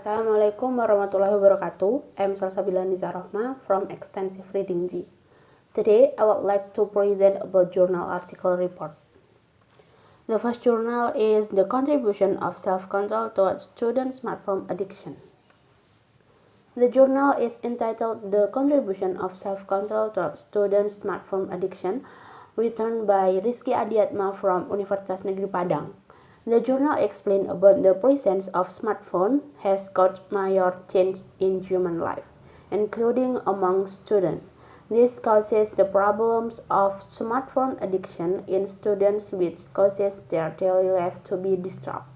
Assalamualaikum warahmatullahi wabarakatuh. I'm Salsabila Annisa Rohma from Extensive Reading G. Today, I would like to present about journal article report. The first journal is the contribution of self-control towards student smartphone addiction. The journal is entitled The Contribution of Self-Control Towards Student Smartphone Addiction, written by Rizky Adiatma from Universitas Negeri Padang. The journal explains about the presence of smartphone has caused major change in human life, including among students. This causes the problems of smartphone addiction in students, which causes their daily life to be disturbed.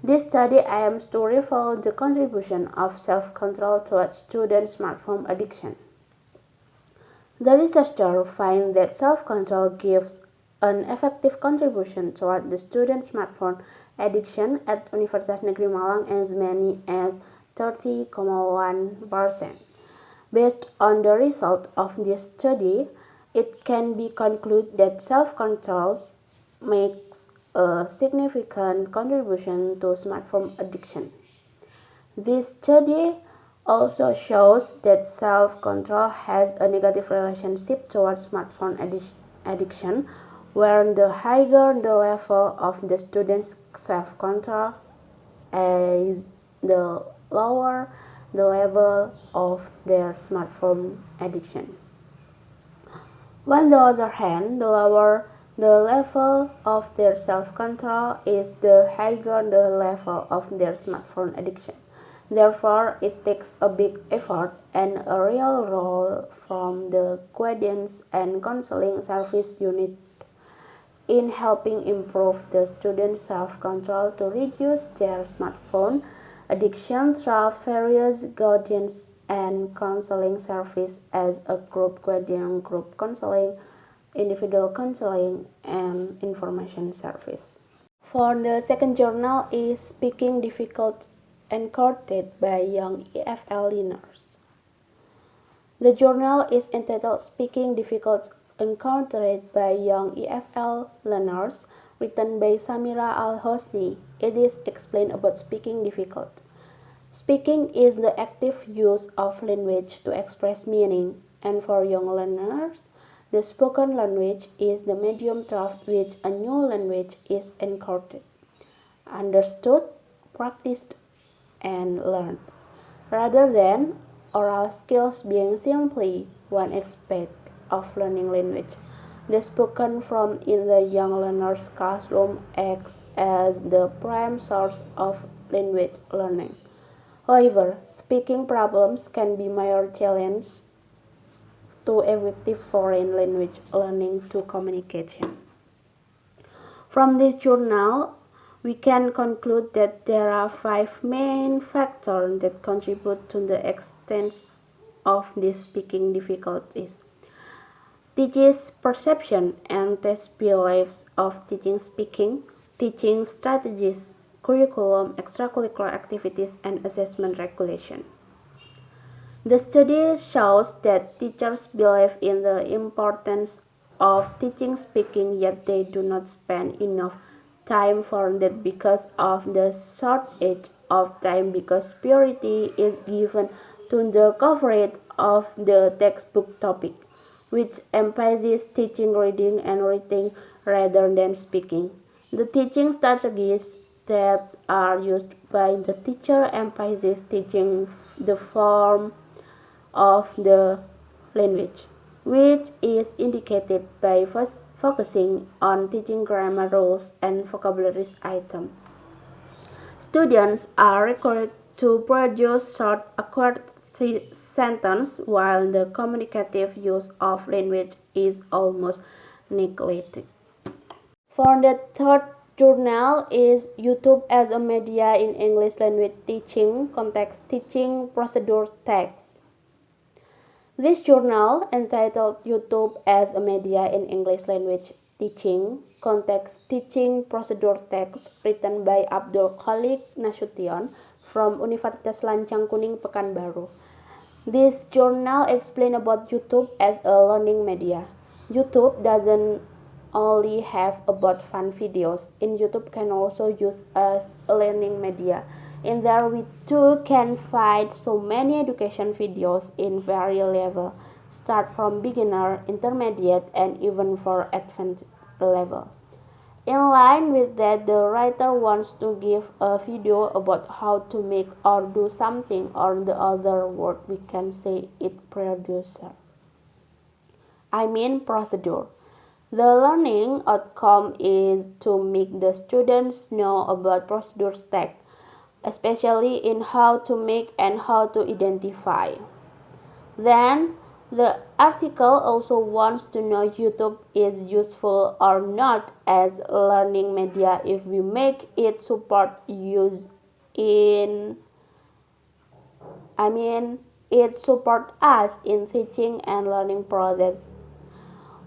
This study aims to reveal the contribution of self-control towards student smartphone addiction. The researcher finds that self-control gives an effective contribution toward the student smartphone addiction at Universitas Negeri Malang as many as 30.1%. Based on the result of this study, it can be concluded that self-control makes a significant contribution to smartphone addiction. This study also shows that self-control has a negative relationship towards smartphone addiction, where the higher the level of the student's self-control is, the lower the level of their smartphone addiction. On the other hand, the lower the level of their self-control is, the higher the level of their smartphone addiction. Therefore, it takes a big effort and a real role from the guidance and counseling service unit in helping improve the students' self-control to reduce their smartphone addiction through various guidance and counseling services as a group guidance, group counseling, individual counseling, and information service. For the second journal is Speaking Difficult encountered by young EFL learners. The journal is entitled Speaking Difficult encountered by young EFL learners, written by Samira Al-Hosni. It is explained about speaking difficult. Speaking is the active use of language to express meaning, and for young learners, the spoken language is the medium through which a new language is encountered, understood, practiced, and learned, rather than oral skills being simply one aspect of learning language. The spoken form in the young learner's classroom acts as the prime source of language learning. However, speaking problems can be major challenge to effective foreign language learning to communication. From this journal, we can conclude that there are 5 main factors that contribute to the extent of these speaking difficulties. Teachers' perception and test beliefs of teaching speaking, teaching strategies, curriculum, extracurricular activities, and assessment regulation. The study shows that teachers believe in the importance of teaching speaking, yet they do not spend enough time for that because of the shortage of time, because priority is given to the coverage of the textbook topic, which emphasizes teaching reading and writing rather than speaking. The teaching strategies that are used by the teacher emphasize teaching the form of the language, which is indicated by focusing on teaching grammar rules and vocabulary items. Students are required to produce short, accurate sentences, while the communicative use of language is almost neglected. For the third journal is YouTube as a media in English language teaching, context teaching, procedure text. This journal, entitled YouTube as a Media in English Language Teaching, Context Teaching, Procedure Text, written by Abdul Khalik Nasution from Universitas Lancang Kuning, Pekanbaru. This journal explains about YouTube as a learning media. YouTube doesn't only have about fun videos. In YouTube can also used as a learning media. In there we too can find so many education videos in various levels, start from beginner, intermediate, and even for advanced level. In line with that, the writer wants to give a video about how to make or do something, or the other word we can say it producer. Procedure. The learning outcome is to make the students know about procedure steps, especially in how to make and how to identify. Then, the article also wants to know YouTube is useful or not as learning media if we make it support use in it support us in teaching and learning process.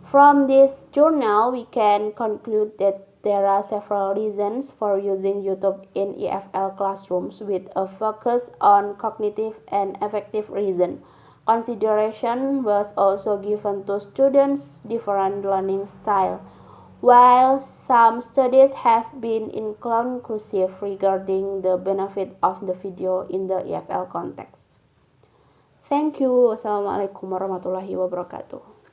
From this journal, we can conclude that there are several reasons for using YouTube in EFL classrooms with a focus on cognitive and affective reason. Consideration was also given to students' different learning style, while some studies have been inconclusive regarding the benefit of the video in the EFL context. Thank you. Wassalamualaikum warahmatullahi wabarakatuh.